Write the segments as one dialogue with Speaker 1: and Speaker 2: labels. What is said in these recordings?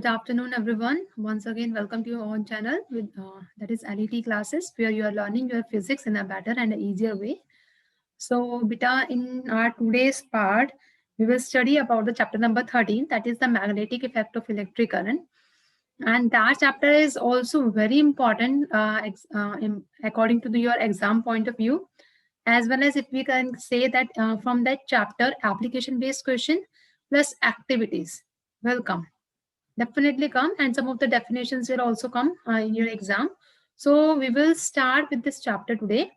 Speaker 1: Good afternoon, everyone. Once again, welcome to your own channel with that is LET classes, where you are learning your physics in a better and easier way. So, beta, in our today's part, we will study about the chapter number 13, that is the magnetic effect of electric current. And that chapter is also very important according to your exam point of view, as well as if we can say that from that chapter, application-based question plus activities will come. Definitely come, and some of the definitions will also come in your exam. So we will start with this chapter today.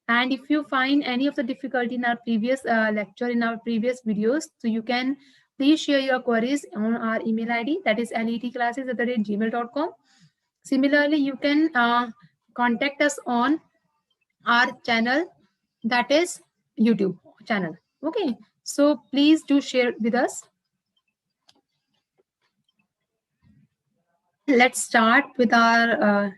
Speaker 1: And if you find any of the difficulty in our previous lecture, in our previous videos, so you can please share your queries on our email ID, that is letclasses@gmail.com. Similarly, you can contact us on our channel, that is YouTube channel. Okay, so please do share with us. Let's start with our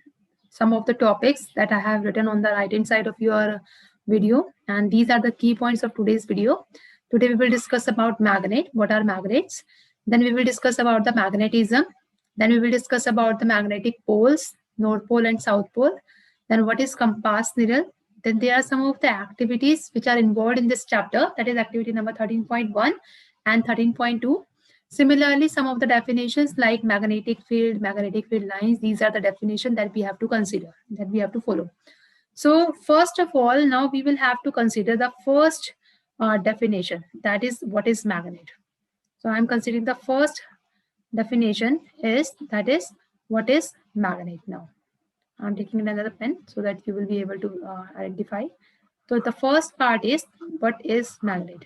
Speaker 1: some of the topics that I have written on the right hand side of your video, and these are the key points of today's video. Today we will discuss about magnet, what are magnets, then we will discuss about the magnetism, then we will discuss about the magnetic poles, north pole and south pole, then what is compass needle, then there are some of the activities which are involved in this chapter, that is activity number 13.1 and 13.2. Similarly, some of the definitions like magnetic field lines, these are the definition that we have to consider, that we have to follow. So first of all, now we will have to consider the first definition, that is what is magnet. So I'm considering the first definition is, that is what is magnet. Now I'm taking another pen so that you will be able to identify. So the first part is, what is magnet?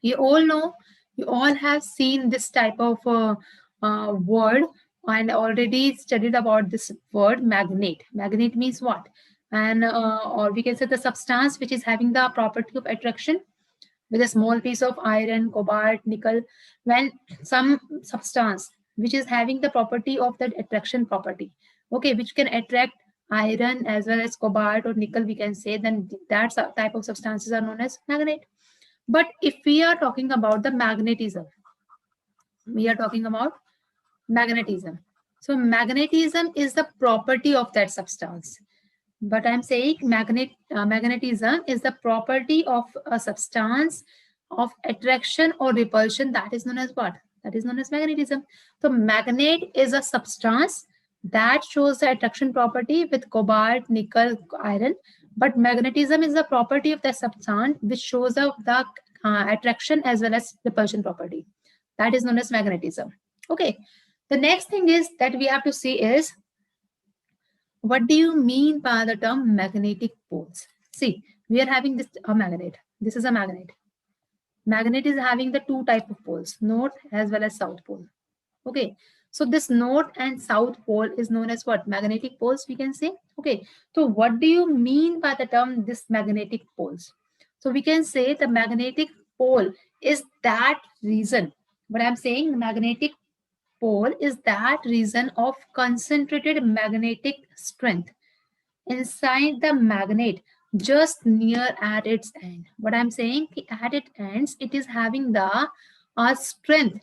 Speaker 1: You all know, you all have seen this type of word and already studied about this word magnet. Magnet means what? And or we can say the substance which is having the property of attraction with a small piece of iron, cobalt, nickel. When some substance which is having the property of that attraction property, okay, which can attract iron as well as cobalt or nickel, we can say, then that type of substances are known as magnet. But if we are talking about the magnetism, we are talking about magnetism. So magnetism is the property of that substance. But I'm saying magnetism is the property of a substance of attraction or repulsion. That is known as what? That is known as magnetism. So magnet is a substance that shows the attraction property with cobalt, nickel, iron. But magnetism is the property of the substance which shows the attraction as well as repulsion property. That is known as magnetism. Okay. The next thing is that we have to see is, what do you mean by the term magnetic poles? See, we are having this a magnet. This is a magnet. Magnet is having the two type of poles, north as well as south pole. Okay. So this north and south pole is known as what? Magnetic poles, we can say. Okay. So what do you mean by the term this magnetic poles? So we can say the magnetic pole is that reason. What I'm saying, magnetic pole is that region of concentrated magnetic strength inside the magnet, just near at its end. What I'm saying, at its ends, it is having the strength,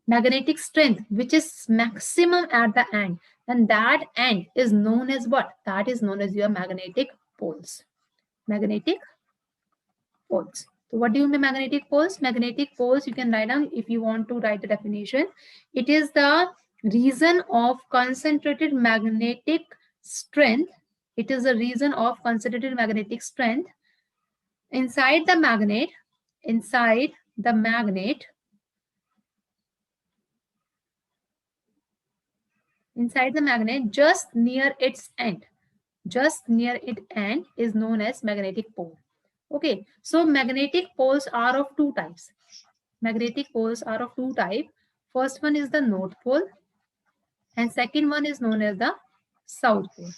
Speaker 1: magnetic strength, which is maximum at the end. And that end is known as what? That is known as your magnetic poles. Magnetic poles. So what do you mean magnetic poles? Magnetic poles, you can write down if you want to write the definition. It is the region of concentrated magnetic strength. It is a region of concentrated magnetic strength inside the magnet, inside the magnet, inside the magnet, just near its end. Just near its end is known as magnetic pole. Okay, so magnetic poles are of two types. Magnetic poles are of two types. First one is the north pole and second one is known as the south pole.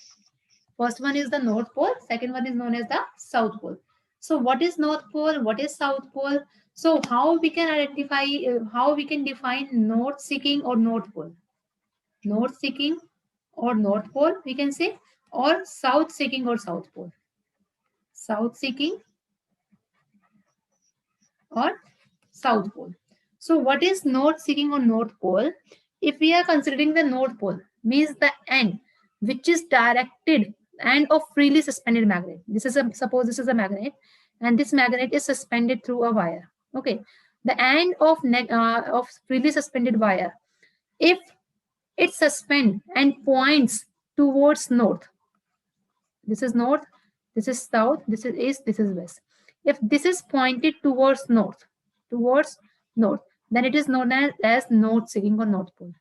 Speaker 1: First one is the north pole, second one is known as the south pole. So what is north pole? What is south pole? So how we can identify, how we can define north seeking or north pole? North seeking or north pole, we can say, or south seeking or south pole. South seeking or south pole. So what is north seeking or north pole? if we are considering the north pole, means the end which is directed end of freely suspended magnet. This is a, suppose this is a magnet, and this magnet is suspended through a wire. Okay, the end of freely suspended wire, if it suspends and points towards north, this is north, this is south, this is east, this is west. If this is pointed towards north, then it is known as north seeking or north pole.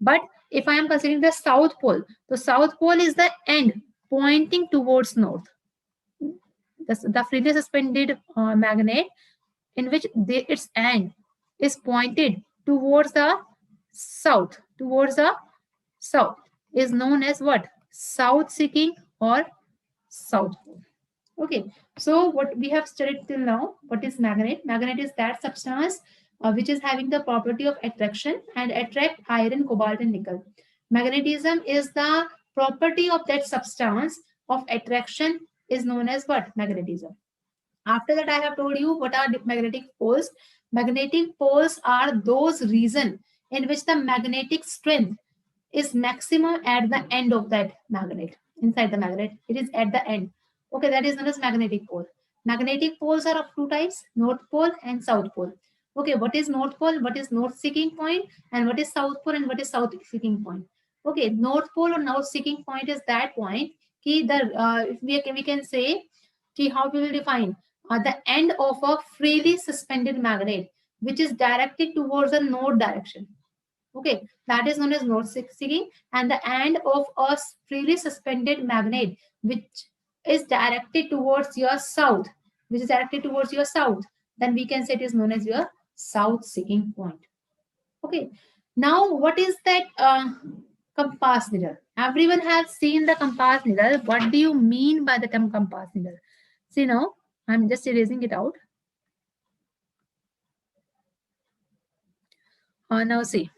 Speaker 1: But if I am considering the south pole, the south pole is the end pointing towards north. The freely suspended magnet in which its end is pointed towards the south, is known as what? South seeking or south pole. Okay, so what we have studied till now, what is magnet? Magnet is that substance which is having the property of attraction and attract iron, cobalt, and nickel. Magnetism is the property of that substance of attraction, is known as what? Magnetism. After that, I have told you what are magnetic poles. Magnetic poles are those regions in which the magnetic strength is maximum at the end of that magnet. Inside the magnet, it is at the end. Okay, that is known as magnetic pole. Magnetic poles are of two types, north pole and south pole. Okay, what is north pole, what is north seeking point, and what is south pole and what is south seeking point? Okay, north pole or north seeking point is that point we can say how we will define the end of a freely suspended magnet which is directed towards the north direction. Okay, that is known as north seeking, and the end of a freely suspended magnet which is directed towards your south, then we can say it is known as your south seeking point. Okay, now what is that compass needle? Everyone has seen the compass needle. What do you mean by the term compass needle? See, now I'm just erasing it out. Now see,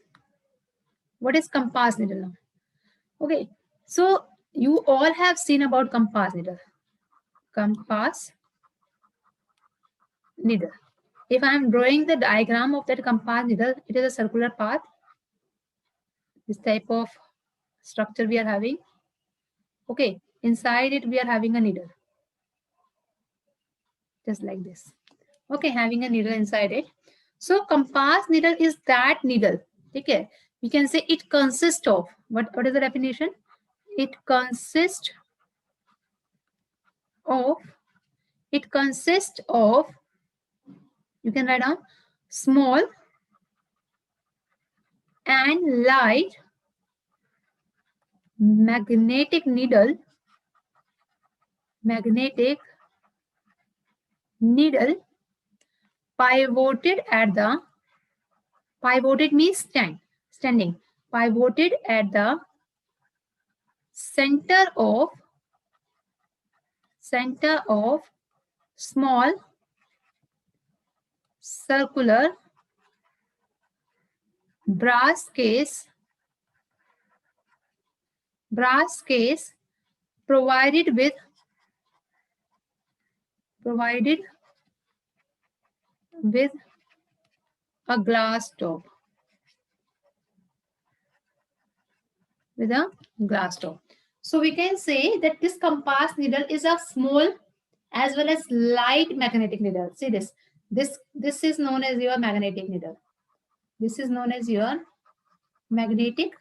Speaker 1: what is compass needle now? Okay, so you all have seen about compass needle. Compass needle. If I am drawing the diagram of that compass needle, it is a circular path. This type of structure we are having. Okay, inside it we are having a needle. Just like this. Okay, having a needle inside it. So compass needle is that needle. Okay, we can say it consists of, what is the definition? It consists of, you can write down, small and light magnetic needle, pivoted means standing, pivoted at the center of small circular brass case provided with a glass top. So we can say that this compass needle is a small as well as light magnetic needle. See this. This is known as your magnetic needle. This is known as your magnetic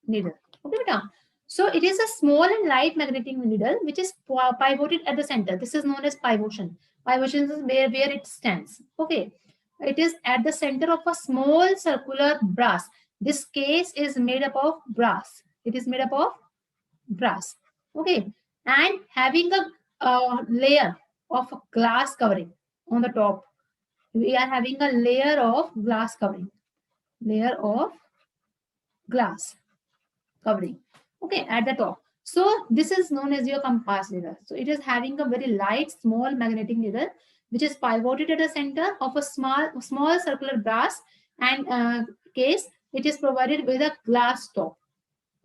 Speaker 1: needle. Okay, beta. So it is a small and light magnetic needle which is pivoted at the center. This is known as pivotation. Pivotation is where it stands. Okay. It is at the center of a small circular brass. This case is made up of brass. It is made up of brass. Okay. And having a layer of glass covering on the top. We are having a layer of glass covering. Okay, at the top. So this is known as your compass needle. So it is having a very light, small magnetic needle which is pivoted at the center of a small circular brass and case. It is provided with a glass top.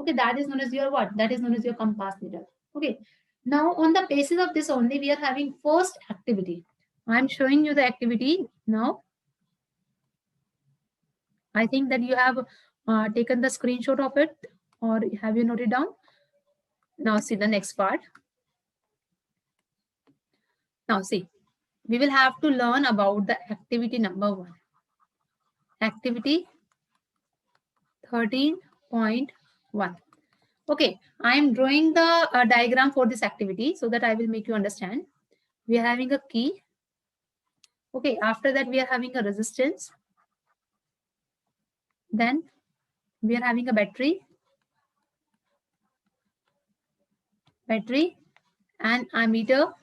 Speaker 1: Okay, that is known as your what? That is known as your compass needle. Okay. Now on the basis of this only, we are having first activity. I am showing you the activity now. I think that you have taken the screenshot of it, or have you noted down? Now see the next part. Now see, we will have to learn about the activity number 1. Activity 13.1. Okay, I am drawing the diagram for this activity so that I will make you understand. We are having a key. Okay, after that we are having a resistance. Then we are having a battery, and ammeter,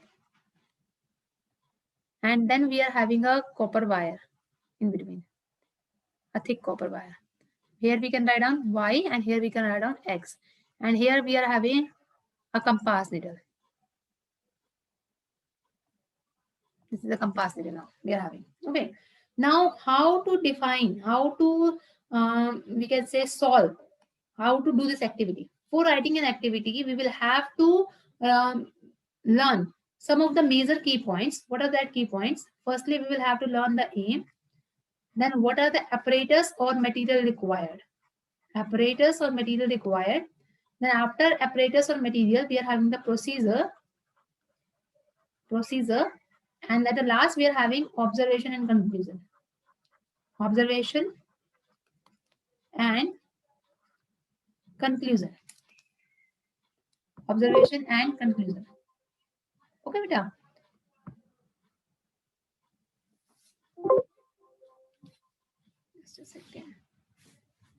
Speaker 1: and then we are having a copper wire in between, a thick copper wire. Here we can write down Y, and here we can write down X, and here we are having a compass needle. This is a compass needle now we are having. Okay, now how to define, how to we can say solve, how to do this activity. For writing an activity, we will have to learn some of the major key points. What are that key points? Firstly, we will have to learn the aim. Then what are the apparatus or material required? Apparatus or material required. Then after apparatus or material, we are having the procedure. And at the last, we are having observation and conclusion. Observation and conclusion. Observation and conclusion. Okay, beta. Just a second.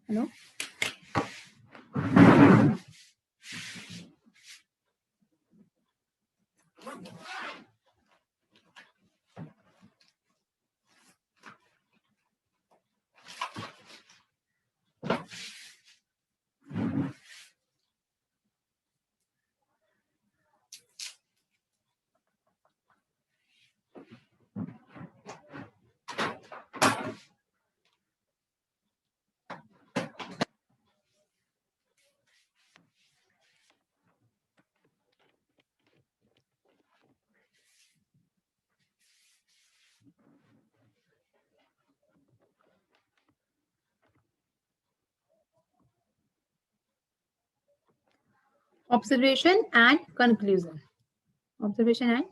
Speaker 1: Hello. Observation and conclusion. Observation and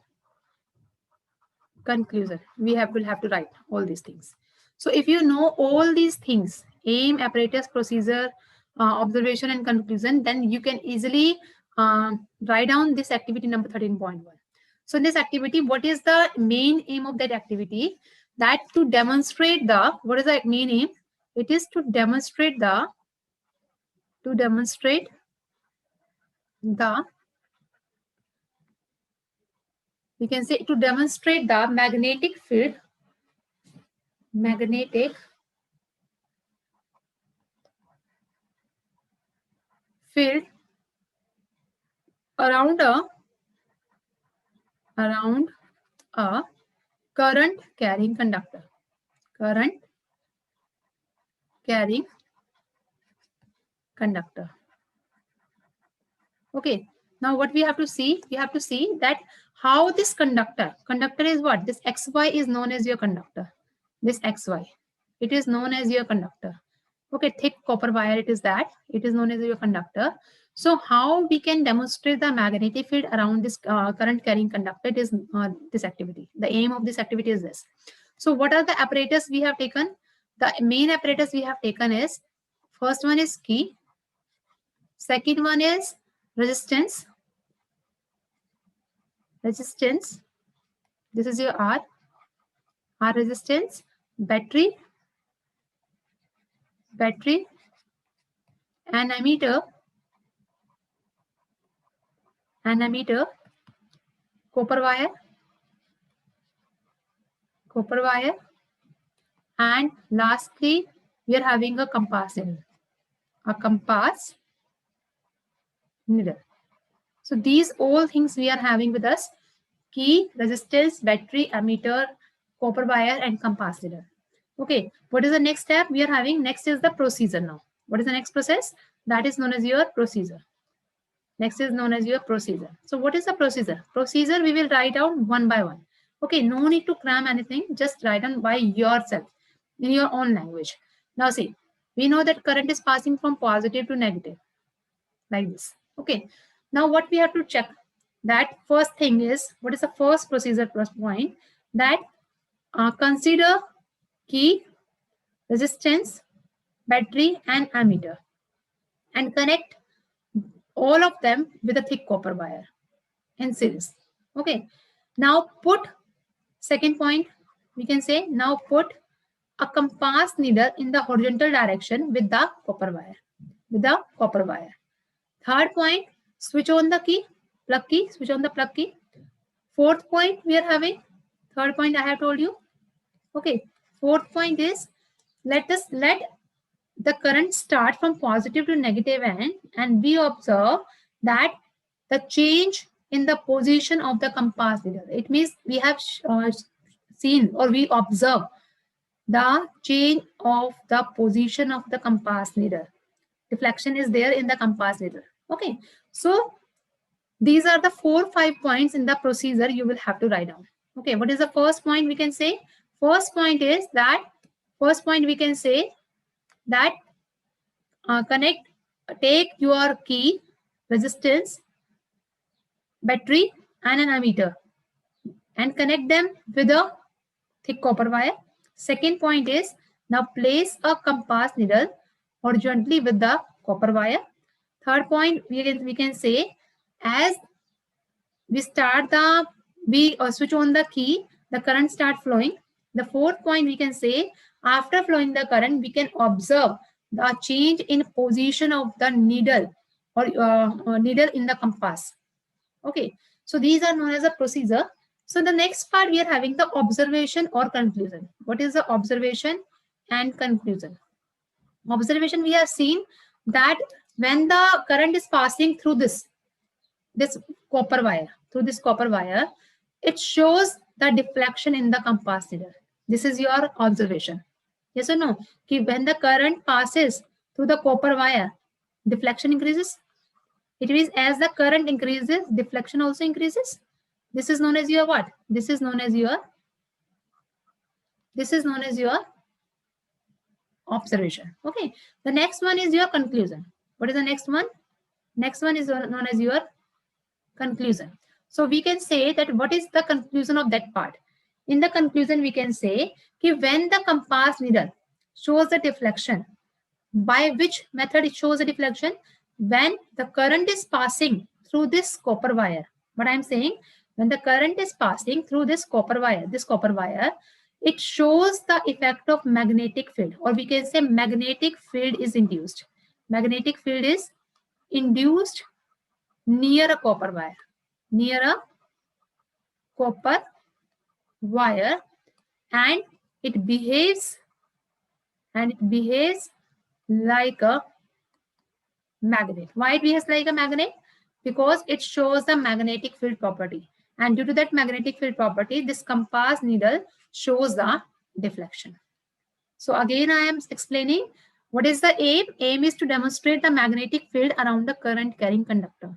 Speaker 1: conclusion. We will have to write all these things. So if you know all these things, aim, apparatus, procedure, observation and conclusion, then you can easily write down this activity number 13.1. So in this activity, what is the main aim of that activity? That to demonstrate the, what is the main aim? It is to demonstrate the, we can say to demonstrate the magnetic field around a current carrying conductor. Okay, now what we have to see, that how this conductor is what? This XY is known as your conductor. This XY, it is known as your conductor. Okay, thick copper wire, it is known as your conductor. So how we can demonstrate the magnetic field around this current carrying conductor? It is this activity. The aim of this activity is this. So what are the apparatus we have taken? The main apparatus we have taken is, first one is key, second one is resistance. This is your R resistance, battery, and ammeter, copper wire, and lastly we are having a compass needle. So these all things we are having with us: key, resistance, battery, ammeter, copper wire, and compass needle. Okay, what is the next step we are having? Next is the procedure now. What is the next process? That is known as your procedure. Next is known as your procedure. So what is the procedure? Procedure we will write down one by one. Okay, no need to cram anything. Just write down by yourself in your own language. Now see, we know that current is passing from positive to negative, like this. Okay. Now what we have to check, that first thing is, what is the first procedure plus point, that consider key, resistance, battery and ammeter, and connect all of them with a thick copper wire in series. Okay. Now put, second point, we can say, now put a compass needle in the horizontal direction with the copper wire. Third point, switch on the key, plug key, switch on the plug key. Fourth point we are having, third point I have told you. Okay. Fourth point is, let the current start from positive to negative end, and we observe that the change in the position of the compass needle. It means we have seen, or we observe the change of the position of the compass needle. Deflection is there in the compass needle. Okay. So these are the 4-5 points in the procedure you will have to write down. Okay. What is the first point we can say? First point we can say that take your key, resistance, battery and an ammeter and connect them with a thick copper wire. Second point is, now place a compass needle horizontally with the copper wire. Third point we can say, as we switch on the key, the current start flowing. The fourth point we can say, after flowing the current, we can observe the change in position of the needle or needle in the compass. Okay, so these are known as a procedure. So the next part we are having the observation or conclusion. What is the observation and conclusion? Observation, we have seen that when the current is passing through this copper wire, it shows the deflection in the compass needle. This is your observation. Yes or no? When the current passes through the copper wire, deflection increases. It means as the current increases, deflection also increases. This is known as your what? This is known as your observation. Okay. The next one is your conclusion. What is the next one? Next one is known as your conclusion. So we can say that what is the conclusion of that part? In the conclusion, we can say that when the compass needle shows the deflection, by which method it shows the deflection? When the current is passing through this copper wire. What I'm saying, when the current is passing through this copper wire, it shows the effect of magnetic field, or we can say magnetic field is induced. Magnetic field is induced near a copper wire. And it behaves like a magnet. Why it behaves like a magnet? Because it shows the magnetic field property, and due to that magnetic field property, this compass needle shows the deflection. So again I am explaining what is the aim. Aim is to demonstrate the magnetic field around the current carrying conductor.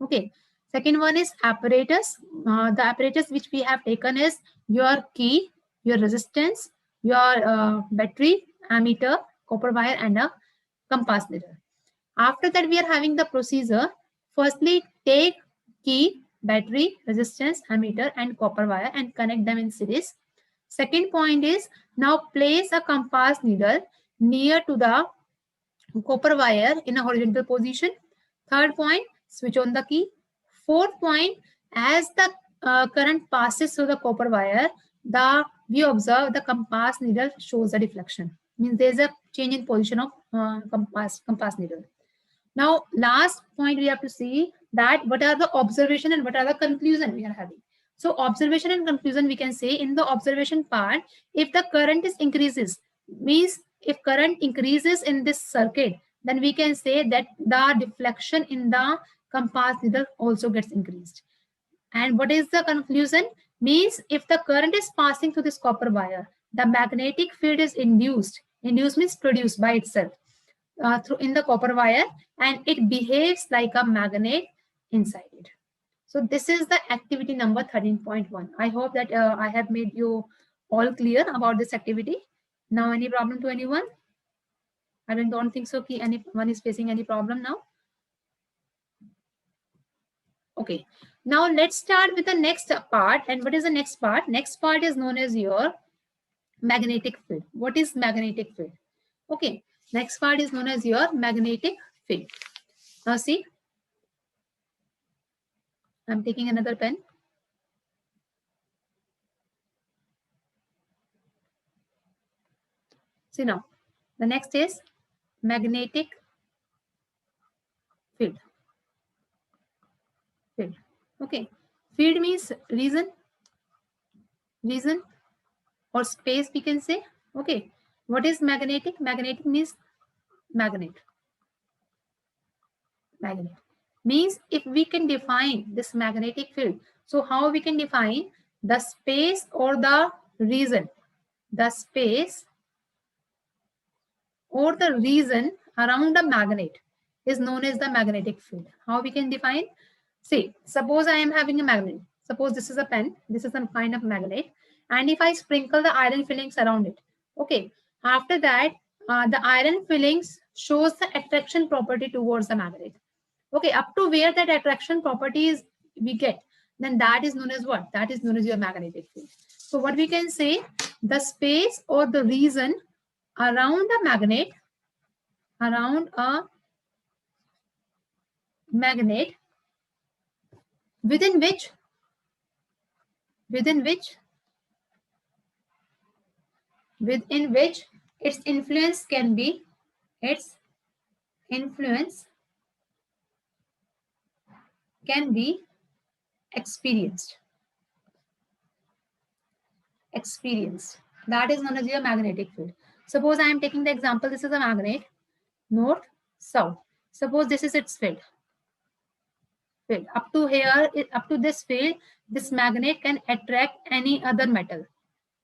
Speaker 1: Okay. Second one is apparatus. The apparatus which we have taken is your key, your resistance, your battery, ammeter, copper wire and a compass needle. After that, we are having the procedure. Firstly, take key, battery, resistance, ammeter and copper wire and connect them in series. Second point is, now place a compass needle near to the copper wire in a horizontal position. Third point, switch on the key. Fourth point, as the current passes through the copper wire, we observe the compass needle shows the deflection. Means there is a change in position of compass needle. Now, last point we have to see that what are the observation and what are the conclusion we are having. So observation and conclusion, we can say in the observation part, if the current is increases, means if current increases in this circuit, then we can say that the deflection in the compass needle also gets increased. And what is the conclusion? Means if the current is passing through this copper wire, the magnetic field is induced. Induced means produced by itself in the copper wire, and it behaves like a magnet inside it. So this is the activity number 13.1. I hope that I have made you all clear about this activity. Now, any problem to anyone? I don't think so कि anyone is facing any problem now. Okay, now let's start with the next part. And what is the next part? Next part is known as your magnetic field. What is magnetic field? Okay, next part is known as your magnetic field. Now see, I'm taking another pen. See now, the next is magnetic field. Field. Okay, field means region or space, we can say. Okay, what is magnetic? Magnetic means magnet. Magnet means if we can define this magnetic field, so how we can define the space or the region? The space or the region around the magnet is known as the magnetic field. How we can define? See, suppose I am having a magnet. Suppose this is a pen. This is some kind of magnet. And if I sprinkle the iron fillings around it, okay, after that, the iron fillings shows the attraction property towards the magnet. Okay, up to where that attraction properties we get, then that is known as what? That is known as your magnetic field. So what we can say, the space or the region around a magnet, within which its influence can be experienced. That is known as your magnetic field. Suppose I am taking the example, this is a magnet, north, south. Suppose this is its field. Up to here, up to this field, this magnet can attract any other metal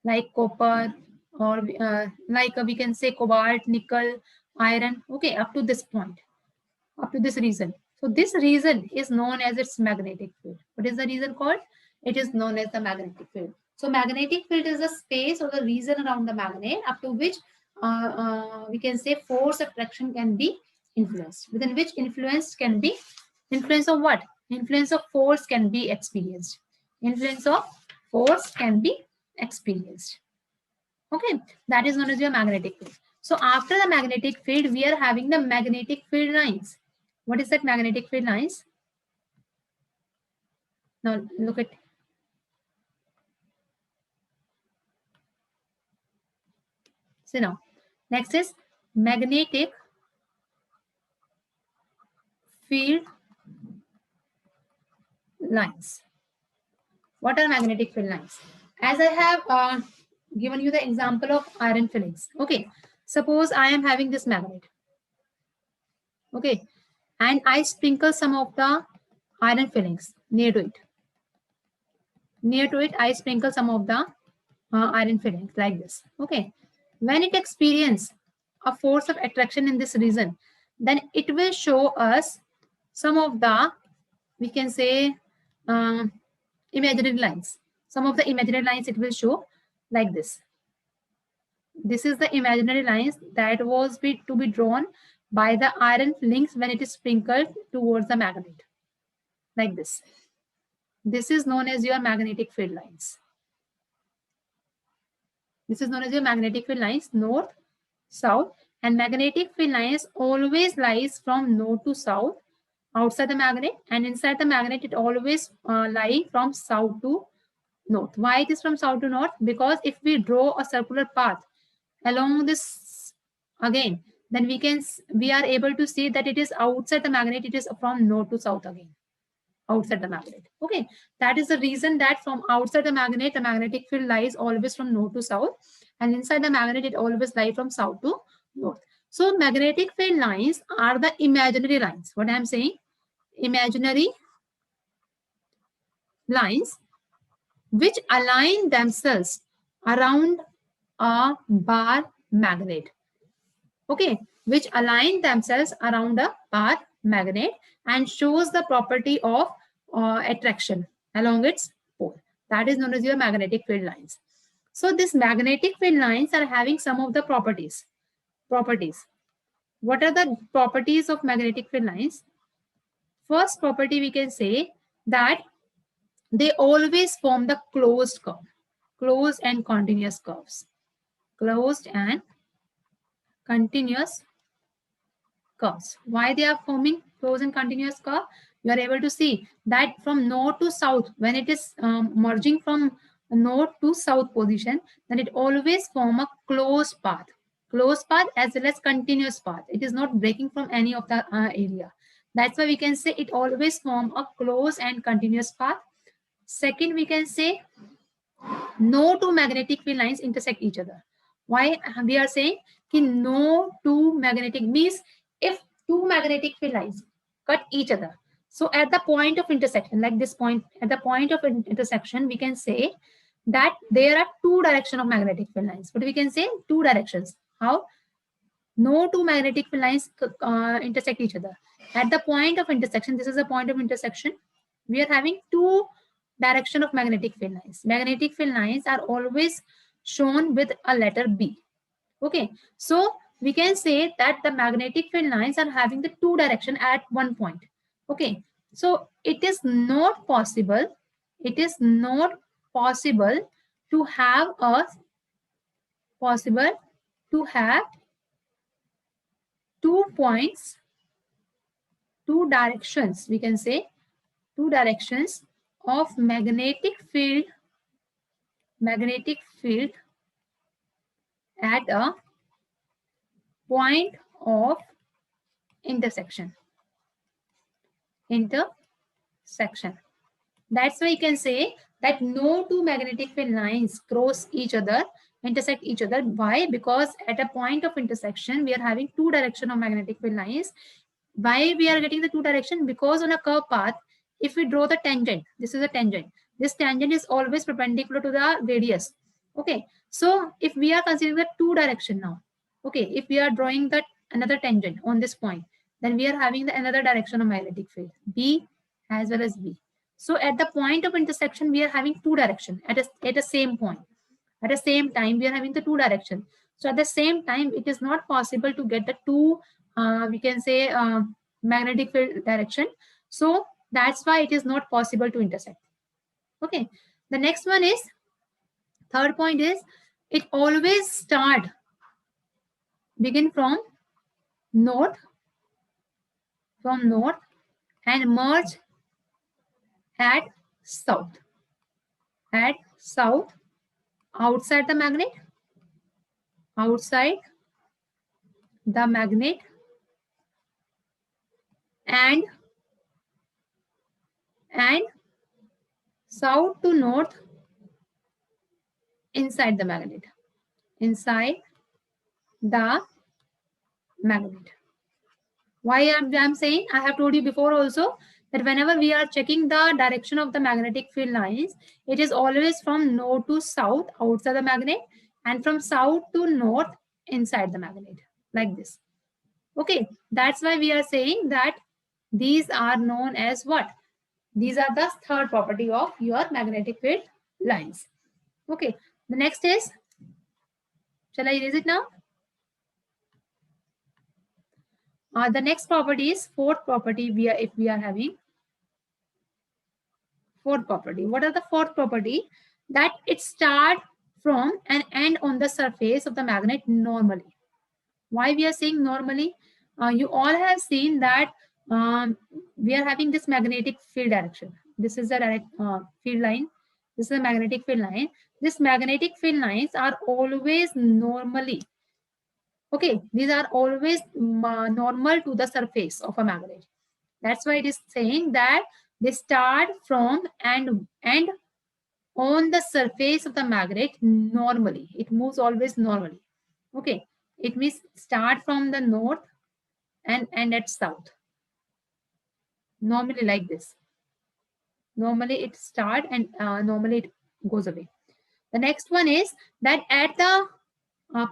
Speaker 1: like copper or like we can say cobalt, nickel, iron. Okay, up to this point, up to this region. So this region is known as its magnetic field. What is the region called? It is known as the magnetic field. So magnetic field is the space or the region around the magnet up to which we can say force attraction can be influenced. Within which influence can be influence of what? Influence of force can be experienced. Influence of force can be experienced. Okay, that is known as your magnetic field. So after the magnetic field, we are having the magnetic field lines. What is that magnetic field lines? Now look at. So now, next is magnetic field lines. What are magnetic field lines? As I have given you the example of iron fillings. Okay, suppose I am having this magnet. Okay, and I sprinkle some of the iron fillings near to it. Near to it, I sprinkle some of the iron fillings like this. Okay, when it experiences a force of attraction in this region, then it will show us some of the, we can say, imaginary lines. Some of the imaginary lines it will show like this. This is the imaginary lines that was to be drawn by the iron fillings when it is sprinkled towards the magnet. Like this. This is known as your magnetic field lines. This is known as your magnetic field lines, north, south, and magnetic field lines always lies from north to south outside the magnet, and inside the magnet it always lie from south to north. Why it is from south to north? Because if we draw a circular path along this again, then we are able to see that it is outside the magnet, it is from north to south again. Outside the magnet. Okay, that is the reason that from outside the magnetic field lies always from north to south, and inside the magnet it always lies from south to north. So magnetic field lines are the imaginary lines. What I am saying, imaginary lines which align themselves around a bar magnet. Okay, which align themselves around a bar magnet and shows the property of attraction along its pole. That is known as your magnetic field lines. So these magnetic field lines are having some of the properties. What are the properties of magnetic field lines? First property we can say that they always form the closed curve, closed and continuous curves, closed and continuous curves. Why they are forming closed and continuous curve? You are able to see that from north to south, when it is merging from north to south position, then it always form a closed path as well as continuous path. It is not breaking from any of the area. That's why we can say it always form a closed and continuous path. Second, we can say no two magnetic field lines intersect each other. Why we are saying no two magnetic means if two magnetic field lines cut each other, so at the point of intersection, like this point, at the point of intersection, we can say that there are two directions of magnetic field lines. But we can say two directions. How? No two magnetic field lines intersect each other. At the point of intersection, this is the point of intersection, we are having two direction of magnetic field lines. Magnetic field lines are always shown with a letter B. Okay, so we can say that the magnetic field lines are having the two direction at one point. Okay, so it is not possible to have two points, two directions, we can say two directions of magnetic field at a point of intersection. That's why you can say that no two magnetic field lines cross each other, intersect each other. Why? Because at a point of intersection, we are having two direction of magnetic field lines. Why we are getting the two direction? Because on a curve path, if we draw the tangent, this is a tangent. This tangent is always perpendicular to the radius. Okay, so if we are considering the two direction now, okay, if we are drawing that another tangent on this point, then we are having the another direction of magnetic field, B as well as B. So at the point of intersection, we are having two direction at the same point. At the same time, we are having the two direction. So at the same time, it is not possible to get the two, we can say, magnetic field direction. So that's why it is not possible to intersect. Okay. The next one is, third point is, it always begin from north and merge at south. Outside the magnet, and south to north inside the magnet. Why I'm saying, I have told you before also that whenever we are checking the direction of the magnetic field lines, it is always from north to south outside the magnet and from south to north inside the magnet, like this. Okay, that's why we are saying that these are known as what? These are the third property of your magnetic field lines. Okay, the next is, shall I erase it now? The next property is fourth property. If we are having fourth property. What are the fourth property? That it start from and end on the surface of the magnet normally. Why we are saying normally? You all have seen that we are having this magnetic field direction. This is the direct field line. This is a magnetic field line. This magnetic field lines are always normally, okay, these are always normal to the surface of a magnet. That's why it is saying that they start from and end on the surface of the magnet normally. It moves always normally. Okay, it means start from the north and end at south. Normally like this. Normally it start and normally it goes away. The next one is that at the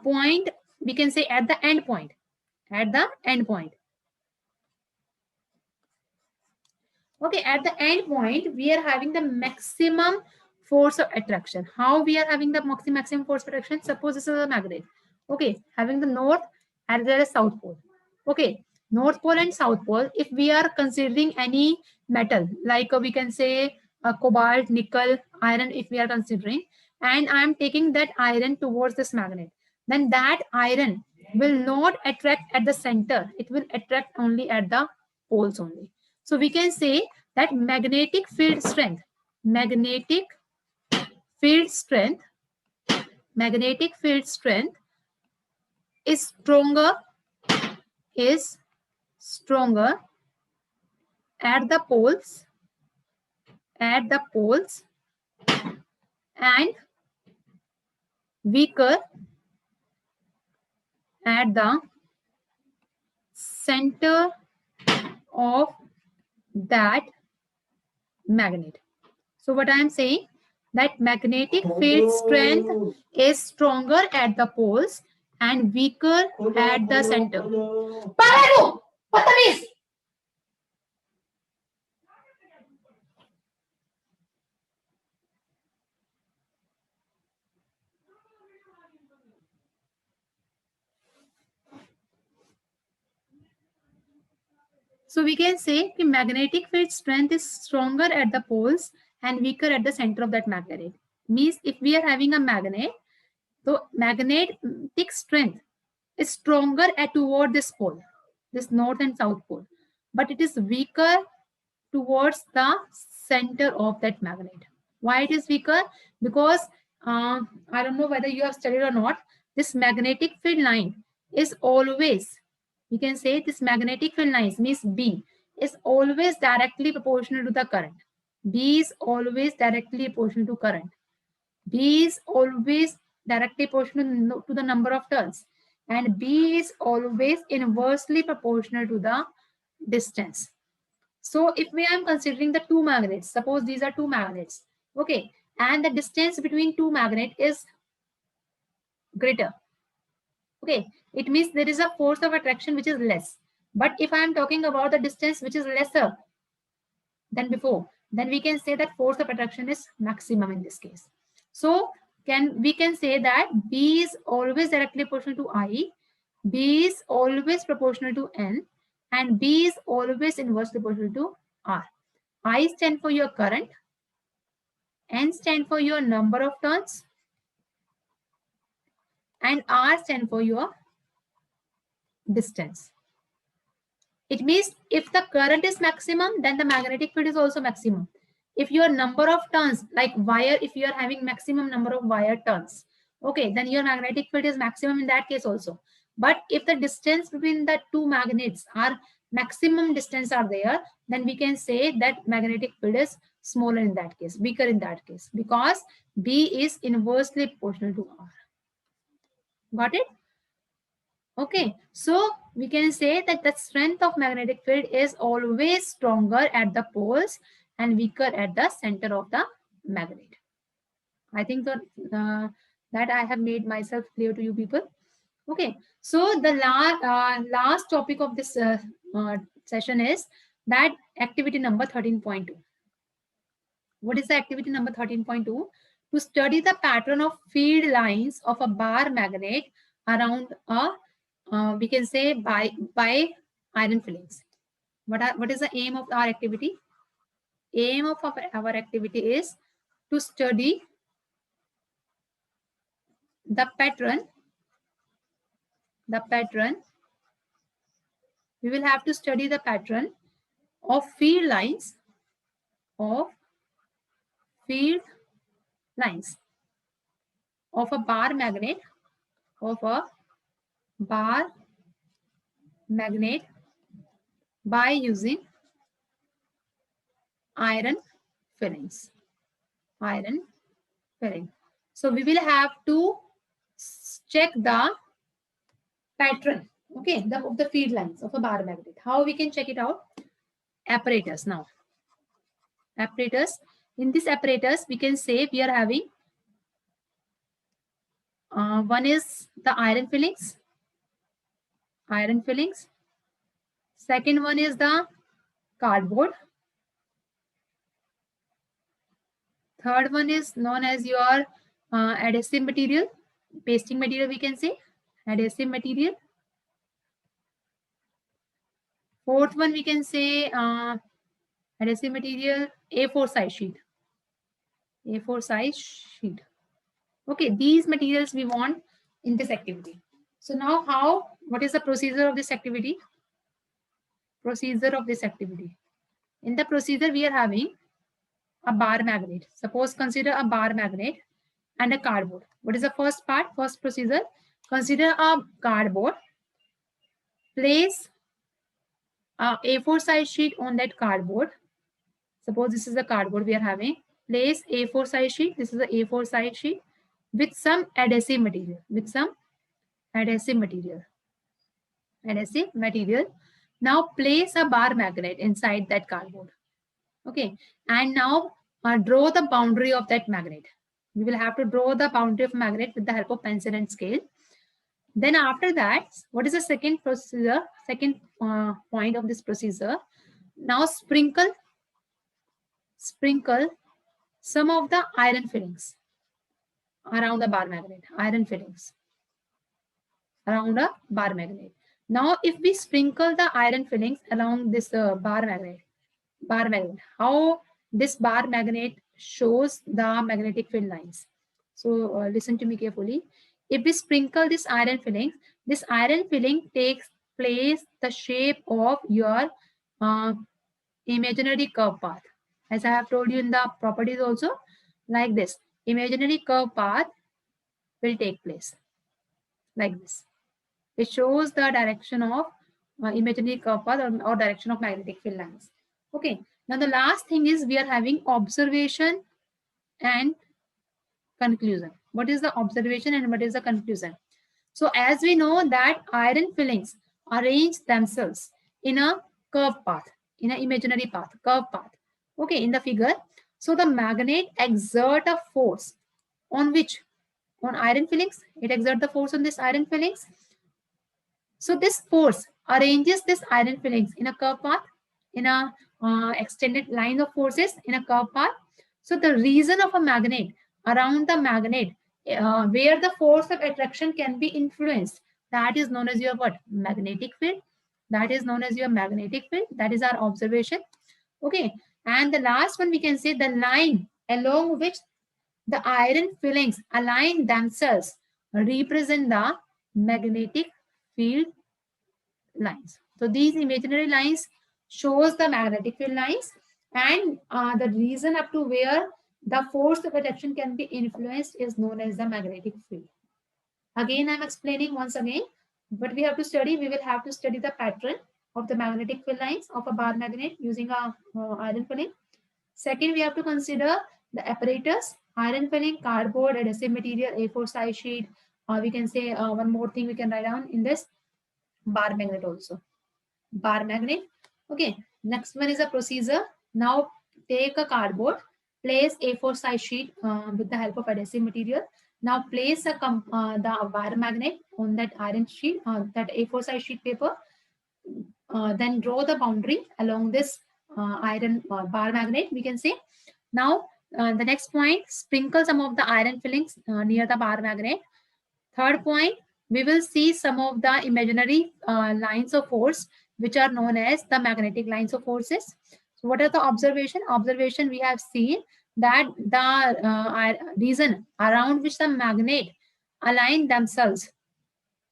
Speaker 1: point, we can say at the end point. At the end point. Okay, at the end point, we are having the maximum force of attraction. How we are having the maximum force of attraction? Suppose this is a magnet. Okay, having the north as well as south pole. Okay, North Pole and South Pole, if we are considering any metal, like we can say cobalt, nickel, iron, if we are considering, and I am taking that iron towards this magnet, then that iron will not attract at the center. It will attract only at the poles only. So we can say that magnetic field strength, field strength, magnetic field strength is stronger at the poles and weaker at the center of that magnet. So what I am saying, that magnetic field strength is stronger at the poles and weaker at the center. So we can say the magnetic field strength is stronger at the poles and weaker at the center of that magnet. Means if we are having a magnet, so magnetic strength is stronger at toward this pole, this north and south pole, but it is weaker towards the center of that magnet. Why it is weaker? Because I don't know whether you have studied or not. This magnetic field line is always, we can say this magnetic field line means B is always directly proportional to the current. B is always directly proportional to current. B is always directly proportional to the number of turns, and B is always inversely proportional to the distance. So if we are considering the two magnets, suppose these are two magnets, okay, and the distance between two magnets is greater, okay, it means there is a force of attraction which is less. But if I am talking about the distance which is lesser than before, then we can say that force of attraction is maximum in this case. So we can say that B is always directly proportional to I, B is always proportional to N, and B is always inversely proportional to R. I stand for your current, N stand for your number of turns, and R stand for your distance. It means if the current is maximum, then the magnetic field is also maximum. If your number of turns, like wire, if you are having maximum number of wire turns, okay, then your magnetic field is maximum in that case also. But if the distance between the two magnets are maximum distance are there, then we can say that magnetic field is smaller in that case, weaker in that case, because B is inversely proportional to R. Got it? Okay, so we can say that the strength of magnetic field is always stronger at the poles and weaker at the center of the magnet. I think that I have made myself clear to you people. Okay, so the last topic of this session is that activity number 13.2. What is the activity number 13.2? To study the pattern of field lines of a bar magnet around a we can say by iron fillings. What is the aim of our activity? Aim of our activity is to study the pattern. We will have to study the pattern of field lines of a bar magnet by using iron fillings. So we will have to check the pattern, okay, the field lines of a bar magnet. How we can check it out? Apparatus. Now apparatus, in this apparatus we can say we are having one is the iron fillings. Second one is the cardboard. Third one is known as your adhesive material, pasting material, we can say adhesive material. Fourth one, we can say adhesive material, A4 size sheet. A4 size sheet. Okay, these materials we want in this activity. So now what is the procedure of this activity? Procedure of this activity. In the procedure, we are having a bar magnet. Suppose consider a bar magnet and a cardboard. What is the first part? First procedure. Consider a cardboard. Place a A4 size sheet on that cardboard. Suppose this is the cardboard we are having. Place A4 size sheet. This is the A4 size sheet with some adhesive material. With some adhesive material. Adhesive material. Now place a bar magnet inside that cardboard. Okay. And now draw the boundary of that magnet. We will have to draw the boundary of magnet with the help of pencil and scale. Then after that, what is the second procedure? Second point of this procedure. Now sprinkle some of the iron fillings around the bar magnet. Iron fillings around a bar magnet. Now, if we sprinkle the iron fillings along this bar magnet, how this bar magnet shows the magnetic field lines. So listen to me carefully. If we sprinkle this iron filling takes place the shape of your imaginary curve path. As I have told you in the properties also, like this, imaginary curve path will take place like this. It shows the direction of imaginary curve path or direction of magnetic field lines. Okay. Now the last thing is we are having observation and conclusion. What is the observation and what is the conclusion? So as we know that iron fillings arrange themselves in a curve path, in an imaginary path, curve path. Okay, in the figure. So the magnet exert a force on which? On iron fillings. It exerts the force on this iron fillings. So this force arranges this iron fillings in a curve path, in a extended line of forces in a curve path. So the region of a magnet around the magnet where the force of attraction can be influenced, that is known as your what? Magnetic field. That is known as your magnetic field. That is our observation. Okay. And the last one we can say the line along which the iron fillings align themselves represent the magnetic field lines. So these imaginary lines shows the magnetic field lines, and the reason up to where the force of attraction can be influenced is known as the magnetic field. Again, I'm explaining once again, but we have to study. We will have to study the pattern of the magnetic field lines of a bar magnet using a iron filling. Second, we have to consider the apparatus, iron filling, cardboard, adhesive material, A4 size sheet. We can say one more thing we can write down in this, bar magnet also. Bar magnet. Okay. Next one is a procedure. Now take a cardboard, place A4 size sheet with the help of adhesive material. Now place the bar magnet on that iron sheet, that A4 size sheet paper. Then draw the boundary along this iron bar magnet, we can say. Now the next point, sprinkle some of the iron fillings near the bar magnet. Third point, we will see some of the imaginary lines of force which are known as the magnetic lines of forces. So what are the observation? Observation, we have seen that the region around which the magnet align themselves,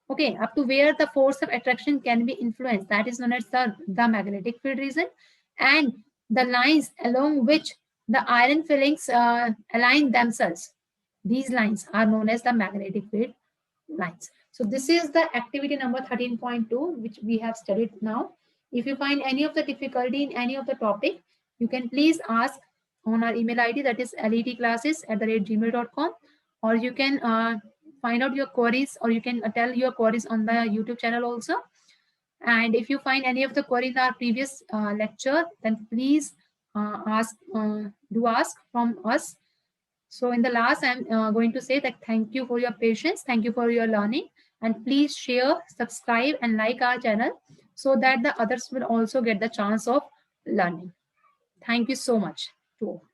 Speaker 1: okay, up to where the force of attraction can be influenced, that is known as the magnetic field region, and the lines along which the iron fillings align themselves, these lines are known as the magnetic field lines. So this is the activity number 13.2 which we have studied now. If you find any of the difficulty in any of the topic, you can please ask on our email ID, that is letclasses@gmail.com, or you can find out your queries, or you can tell your queries on the YouTube channel also. And if you find any of the queries in our previous lecture, then please do ask from us. So in the last, I'm going to say that thank you for your patience, thank you for your learning, and please share, subscribe, and like our channel so that the others will also get the chance of learning. Thank you so much to all.